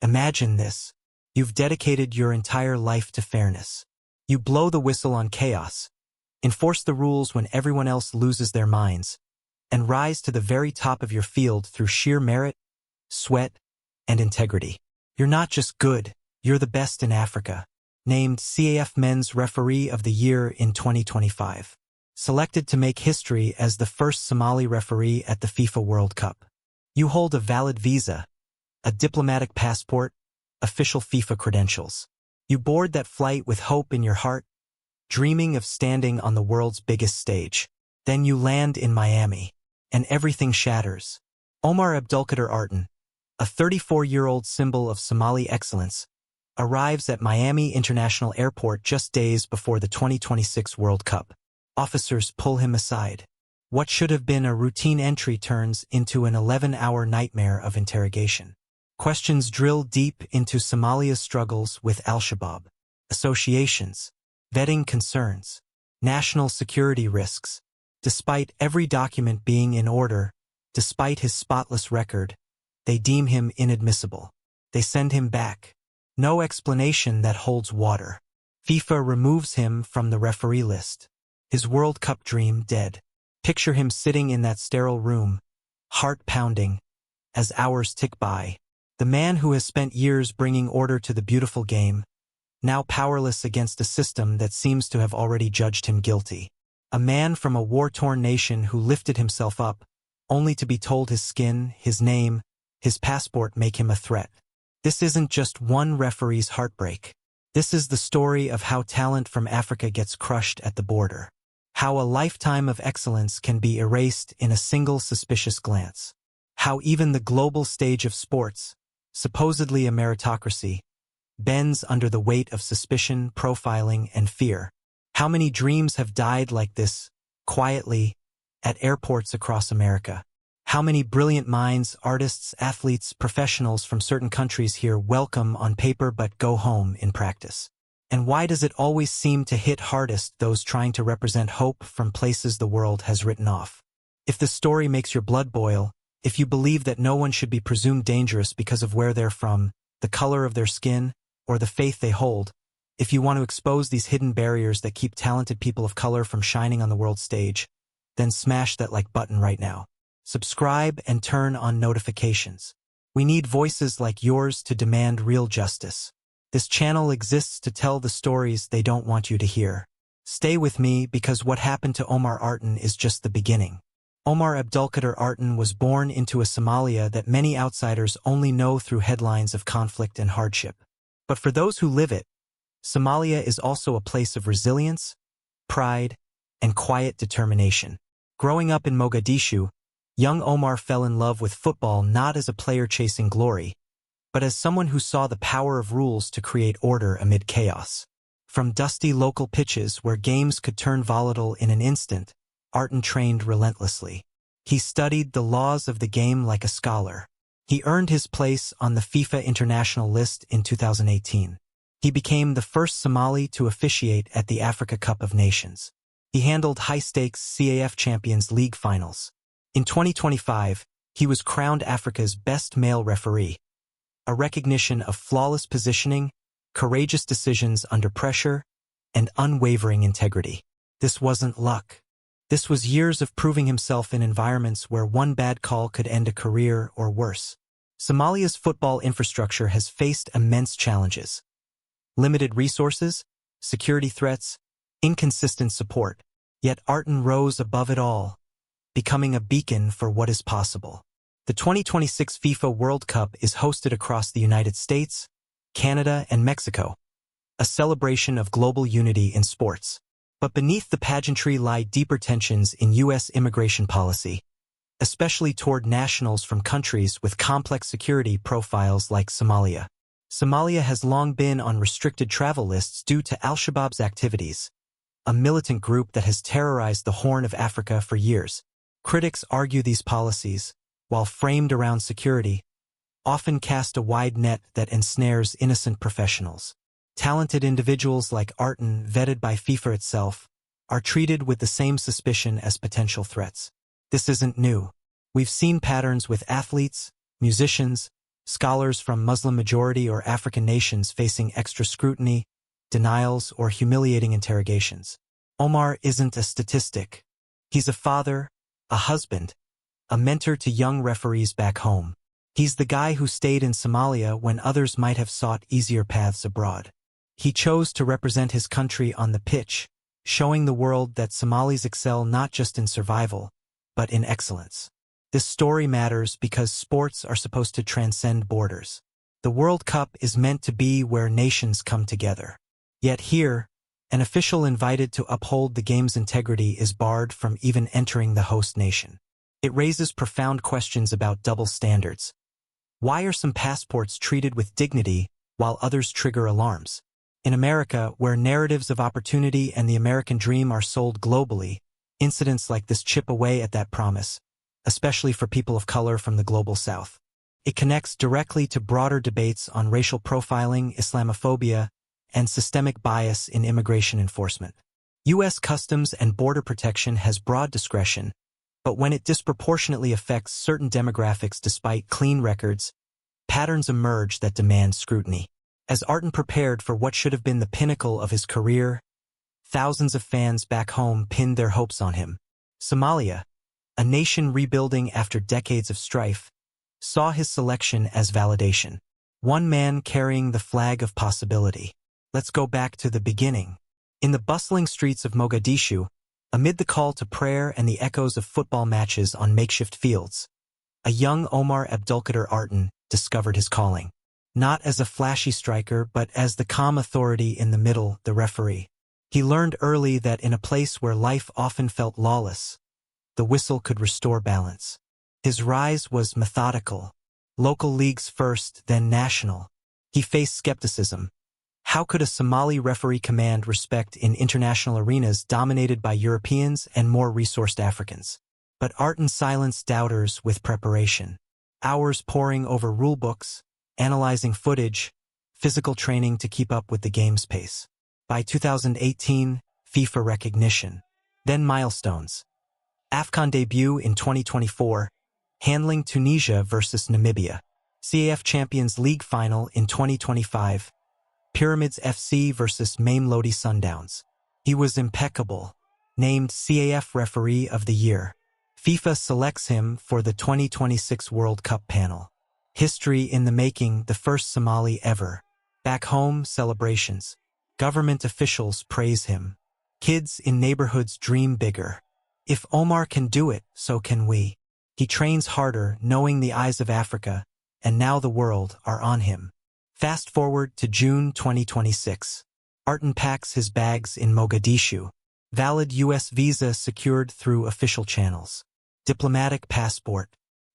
Imagine this. You've dedicated your entire life to fairness. You blow the whistle on chaos, enforce the rules when everyone else loses their minds, and rise to the very top of your field through sheer merit, sweat, and integrity. You're not just good, you're the best in Africa. Named CAF Men's Referee of the Year in 2025. Selected to make history as the first Somali referee at the FIFA World Cup. You hold a valid visa, a diplomatic passport, official FIFA credentials. You board that flight with hope in your heart, dreaming of standing on the world's biggest stage. Then you land in Miami, and everything shatters. Omar Abdulkadir Artan, a 34-year-old symbol of Somali excellence, arrives at Miami International Airport just days before the 2026 World Cup. Officers pull him aside. What should have been a routine entry turns into an 11-hour nightmare of interrogation. Questions drill deep into Somalia's struggles with Al-Shabaab, associations, vetting concerns, national security risks. Despite every document being in order, despite his spotless record, they deem him inadmissible. They send him back. No explanation that holds water. FIFA removes him from the referee list. His World Cup dream dead. Picture him sitting in that sterile room, heart pounding, as hours tick by. The man who has spent years bringing order to the beautiful game, now powerless against a system that seems to have already judged him guilty. A man from a war-torn nation who lifted himself up, only to be told his skin, his name, his passport make him a threat. This isn't just one referee's heartbreak. This is the story of how talent from Africa gets crushed at the border. How a lifetime of excellence can be erased in a single suspicious glance. How even the global stage of sports, supposedly a meritocracy, bends under the weight of suspicion, profiling, and fear. How many dreams have died like this, quietly, at airports across America? How many brilliant minds, artists, athletes, professionals from certain countries here welcome on paper but go home in practice? And why does it always seem to hit hardest those trying to represent hope from places the world has written off? If the story makes your blood boil, if you believe that no one should be presumed dangerous because of where they're from, the color of their skin, or the faith they hold, if you want to expose these hidden barriers that keep talented people of color from shining on the world stage, then smash that like button right now. Subscribe and turn on notifications. We need voices like yours to demand real justice. This channel exists to tell the stories they don't want you to hear. Stay with me because what happened to Omar Artan is just the beginning. Omar Abdulkadir Artan was born into a Somalia that many outsiders only know through headlines of conflict and hardship. But for those who live it, Somalia is also a place of resilience, pride, and quiet determination. Growing up in Mogadishu, young Omar fell in love with football not as a player chasing glory, but as someone who saw the power of rules to create order amid chaos. From dusty local pitches where games could turn volatile in an instant, Artan trained relentlessly. He studied the laws of the game like a scholar. He earned his place on the FIFA international list in 2018. He became the first Somali to officiate at the Africa Cup of Nations. He handled high-stakes CAF Champions League finals. In 2025, he was crowned Africa's best male referee, a recognition of flawless positioning, courageous decisions under pressure, and unwavering integrity. This wasn't luck. This was years of proving himself in environments where one bad call could end a career or worse. Somalia's football infrastructure has faced immense challenges. Limited resources, security threats, inconsistent support. Yet Artan rose above it all, becoming a beacon for what is possible. The 2026 FIFA World Cup is hosted across the United States, Canada, and Mexico, a celebration of global unity in sports. But beneath the pageantry lie deeper tensions in U.S. immigration policy, especially toward nationals from countries with complex security profiles like Somalia. Somalia has long been on restricted travel lists due to Al-Shabaab's activities, a militant group that has terrorized the Horn of Africa for years. Critics argue these policies, while framed around security, often cast a wide net that ensnares innocent professionals. Talented individuals like Artan, vetted by FIFA itself, are treated with the same suspicion as potential threats. This isn't new. We've seen patterns with athletes, musicians, Scholars from Muslim-majority or African nations facing extra scrutiny, denials, or humiliating interrogations. Omar isn't a statistic. He's a father, a husband, a mentor to young referees back home. He's the guy who stayed in Somalia when others might have sought easier paths abroad. He chose to represent his country on the pitch, showing the world that Somalis excel not just in survival, but in excellence. This story matters because sports are supposed to transcend borders. The World Cup is meant to be where nations come together. Yet here, an official invited to uphold the game's integrity is barred from even entering the host nation. It raises profound questions about double standards. Why are some passports treated with dignity while others trigger alarms? In America, where narratives of opportunity and the American dream are sold globally, incidents like this chip away at that promise, especially for people of color from the global South. It connects directly to broader debates on racial profiling, Islamophobia, and systemic bias in immigration enforcement. U.S. Customs and Border Protection has broad discretion, but when it disproportionately affects certain demographics despite clean records, patterns emerge that demand scrutiny. As Artan prepared for what should have been the pinnacle of his career, thousands of fans back home pinned their hopes on him. Somalia, a nation rebuilding after decades of strife, saw his selection as validation. One man carrying the flag of possibility. Let's go back to the beginning. In the bustling streets of Mogadishu, amid the call to prayer and the echoes of football matches on makeshift fields, a young Omar Abdulkadir Artan discovered his calling. Not as a flashy striker, but as the calm authority in the middle, the referee. He learned early that in a place where life often felt lawless, the whistle could restore balance. His rise was methodical. Local leagues first, then national. He faced skepticism. How could a Somali referee command respect in international arenas dominated by Europeans and more resourced Africans? But Artan silenced doubters with preparation. Hours poring over rulebooks, analyzing footage, physical training to keep up with the game's pace. By 2018, FIFA recognition. Then milestones. AFCON debut in 2024, handling Tunisia versus Namibia. CAF Champions League final in 2025. Pyramids FC versus Mamelodi Sundowns. He was impeccable. Named CAF Referee of the Year. FIFA selects him for the 2026 World Cup panel. History in the making, the first Somali ever. Back home, celebrations. Government officials praise him. Kids in neighborhoods dream bigger. If Omar can do it, so can we. He trains harder, knowing the eyes of Africa, and now the world are on him. Fast forward to June 2026. Artan packs his bags in Mogadishu. Valid U.S. visa secured through official channels. Diplomatic passport.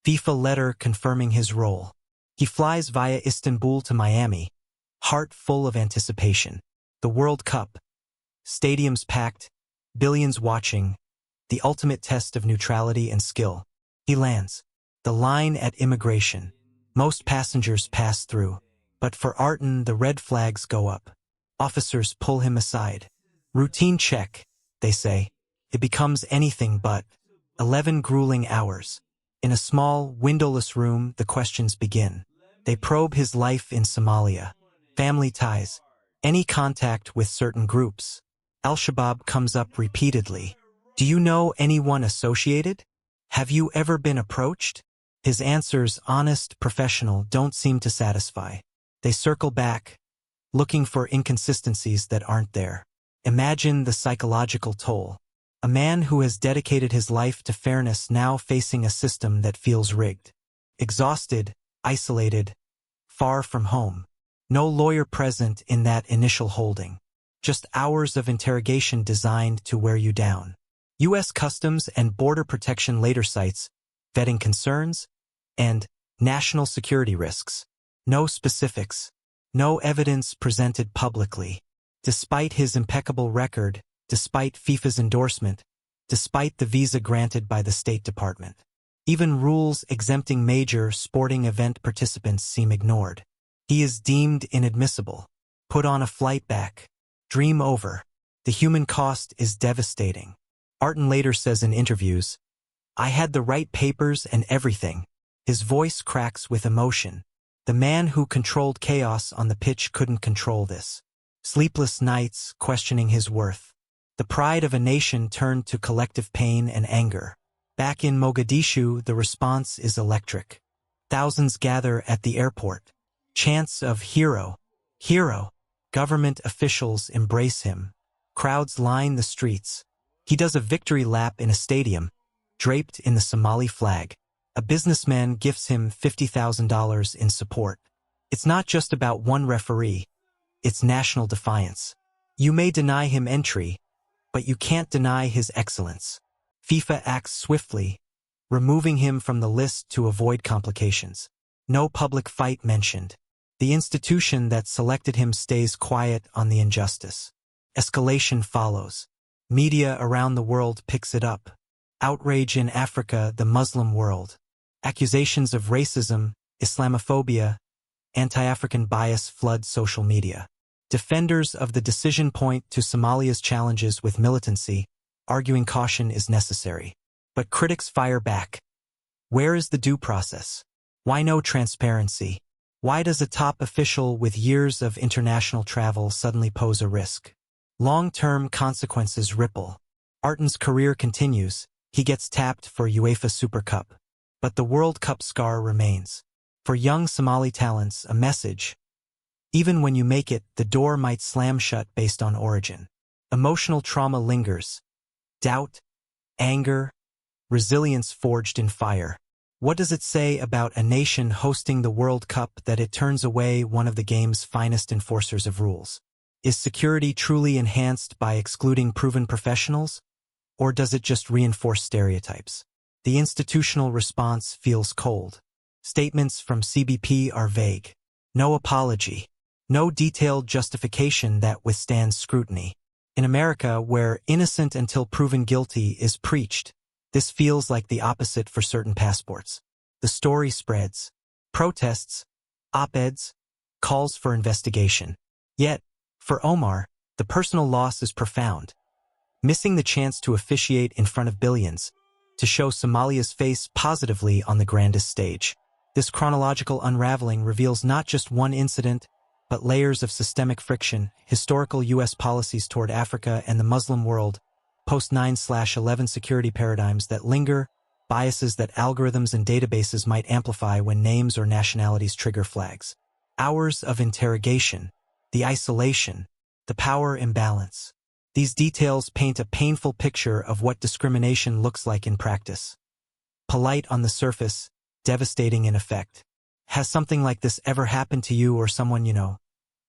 FIFA letter confirming his role. He flies via Istanbul to Miami, heart full of anticipation. The World Cup. Stadiums packed, billions watching, the ultimate test of neutrality and skill. He lands. The line at immigration. Most passengers pass through. But for Artan, the red flags go up. Officers pull him aside. Routine check, they say. It becomes anything but. 11 grueling hours. In a small, windowless room, the questions begin. They probe his life in Somalia. Family ties. Any contact with certain groups. Al-Shabaab comes up repeatedly. Do you know anyone associated? Have you ever been approached? His answers, honest, professional, don't seem to satisfy. They circle back, looking for inconsistencies that aren't there. Imagine the psychological toll. A man who has dedicated his life to fairness now facing a system that feels rigged. Exhausted, isolated, far from home. No lawyer present in that initial holding. Just hours of interrogation designed to wear you down. U.S. Customs and Border Protection later cites vetting concerns and national security risks. No specifics. No evidence presented publicly. Despite his impeccable record, despite FIFA's endorsement, despite the visa granted by the State Department. Even rules exempting major sporting event participants seem ignored. He is deemed inadmissible. Put on a flight back. Dream over. The human cost is devastating. Artan later says in interviews, "I had the right papers and everything." His voice cracks with emotion. The man who controlled chaos on the pitch couldn't control this. Sleepless nights, questioning his worth. The pride of a nation turned to collective pain and anger. Back in Mogadishu, the response is electric. Thousands gather at the airport. Chants of "Hero! Hero!" Government officials embrace him. Crowds line the streets. He does a victory lap in a stadium, draped in the Somali flag. A businessman gifts him $50,000 in support. It's not just about one referee. It's national defiance. You may deny him entry, but you can't deny his excellence. FIFA acts swiftly, removing him from the list to avoid complications. No public fight mentioned. The institution that selected him stays quiet on the injustice. Escalation follows. Media around the world picks it up. Outrage in Africa, the Muslim world. Accusations of racism, Islamophobia, anti-African bias flood social media. Defenders of the decision point to Somalia's challenges with militancy, arguing caution is necessary. But critics fire back. Where is the due process? Why no transparency? Why does a top official with years of international travel suddenly pose a risk? Long-term consequences ripple. Artan's career continues. He gets tapped for UEFA Super Cup. But the World Cup scar remains. For young Somali talents, a message. Even when you make it, the door might slam shut based on origin. Emotional trauma lingers. Doubt, anger, resilience forged in fire. What does it say about a nation hosting the World Cup that it turns away one of the game's finest enforcers of rules? Is security truly enhanced by excluding proven professionals? Or does it just reinforce stereotypes? The institutional response feels cold. Statements from CBP are vague. No apology. No detailed justification that withstands scrutiny. In America, where innocent until proven guilty is preached, this feels like the opposite for certain passports. The story spreads. Protests, op-eds, calls for investigation. Yet, for Omar, the personal loss is profound. Missing the chance to officiate in front of billions, to show Somalia's face positively on the grandest stage. This chronological unraveling reveals not just one incident, but layers of systemic friction, historical U.S. policies toward Africa and the Muslim world, post-9/11 security paradigms that linger, biases that algorithms and databases might amplify when names or nationalities trigger flags. Hours of interrogation, the isolation, the power imbalance. These details paint a painful picture of what discrimination looks like in practice. Polite on the surface, devastating in effect. Has something like this ever happened to you or someone you know?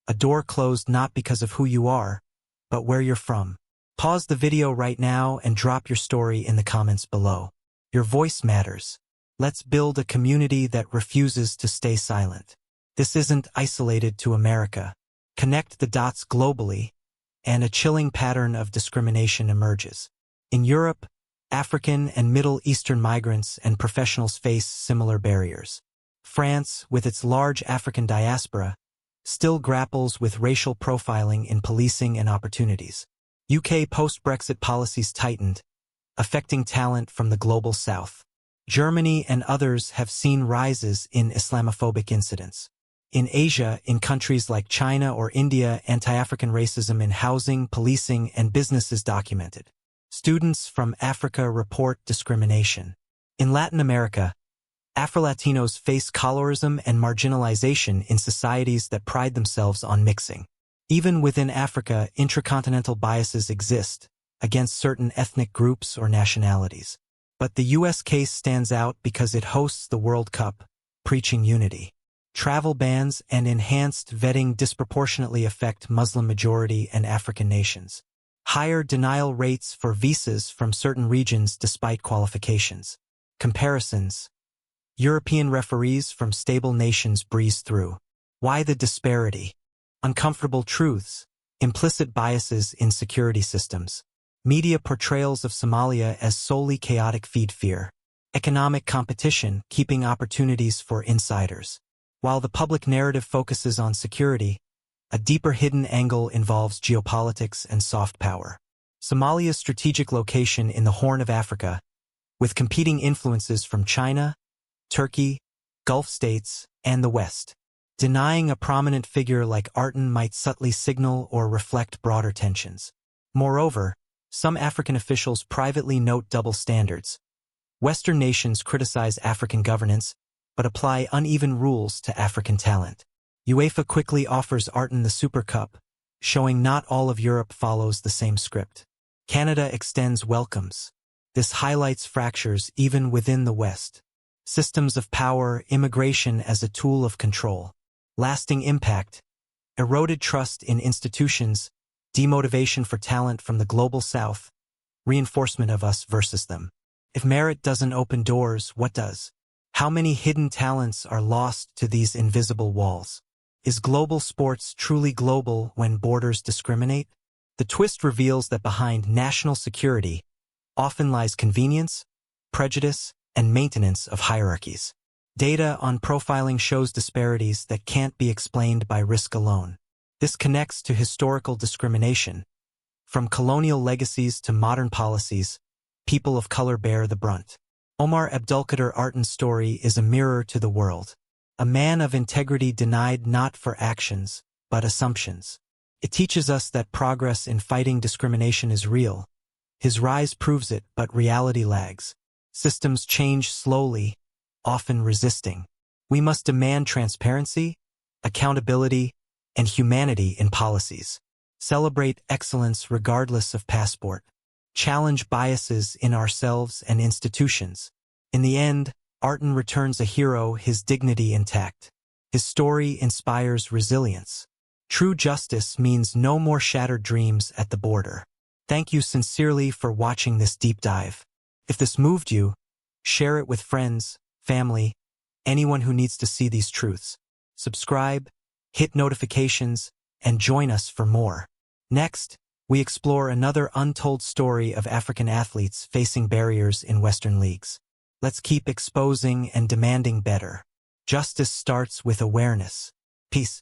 A door closed not because of who you are, but where you're from. Pause the video right now and drop your story in the comments below. Your voice matters. Let's build a community that refuses to stay silent. This isn't isolated to America. Connect the dots globally, and a chilling pattern of discrimination emerges. In Europe, African and Middle Eastern migrants and professionals face similar barriers. France, with its large African diaspora, still grapples with racial profiling in policing and opportunities. UK post-Brexit policies tightened, affecting talent from the global south. Germany and others have seen rises in Islamophobic incidents. In Asia, in countries like China or India, anti-African racism in housing, policing, and business is documented. Students from Africa report discrimination. In Latin America, Afro-Latinos face colorism and marginalization in societies that pride themselves on mixing. Even within Africa, intracontinental biases exist against certain ethnic groups or nationalities. But the U.S. case stands out because it hosts the World Cup, preaching unity. Travel bans and enhanced vetting disproportionately affect Muslim-majority and African nations. Higher denial rates for visas from certain regions despite qualifications. Comparisons. European referees from stable nations breeze through. Why the disparity? Uncomfortable truths. Implicit biases in security systems. Media portrayals of Somalia as solely chaotic feed fear. Economic competition keeping opportunities for insiders. While the public narrative focuses on security, a deeper hidden angle involves geopolitics and soft power. Somalia's strategic location in the Horn of Africa, with competing influences from China, Turkey, Gulf states, and the West. Denying a prominent figure like Artan might subtly signal or reflect broader tensions. Moreover, some African officials privately note double standards. Western nations criticize African governance, but apply uneven rules to African talent. UEFA quickly offers Artan the Super Cup, showing not all of Europe follows the same script. Canada extends welcomes. This highlights fractures even within the West. Systems of power, immigration as a tool of control. Lasting impact, eroded trust in institutions, demotivation for talent from the global South, reinforcement of us versus them. If merit doesn't open doors, what does? How many hidden talents are lost to these invisible walls? Is global sports truly global when borders discriminate? The twist reveals that behind national security often lies convenience, prejudice, and maintenance of hierarchies. Data on profiling shows disparities that can't be explained by risk alone. This connects to historical discrimination. From colonial legacies to modern policies, people of color bear the brunt. Omar Abdulkadir Artan's story is a mirror to the world. A man of integrity denied not for actions, but assumptions. It teaches us that progress in fighting discrimination is real. His rise proves it, but reality lags. Systems change slowly, often resisting. We must demand transparency, accountability, and humanity in policies. Celebrate excellence regardless of passport. Challenge biases in ourselves and institutions. In the end, Artan returns a hero, his dignity intact. His story inspires resilience. True justice means no more shattered dreams at the border. Thank you sincerely for watching this deep dive. If this moved you, share it with friends, family, anyone who needs to see these truths. Subscribe, hit notifications, and join us for more. Next, we explore another untold story of African athletes facing barriers in Western leagues. Let's keep exposing and demanding better. Justice starts with awareness. Peace.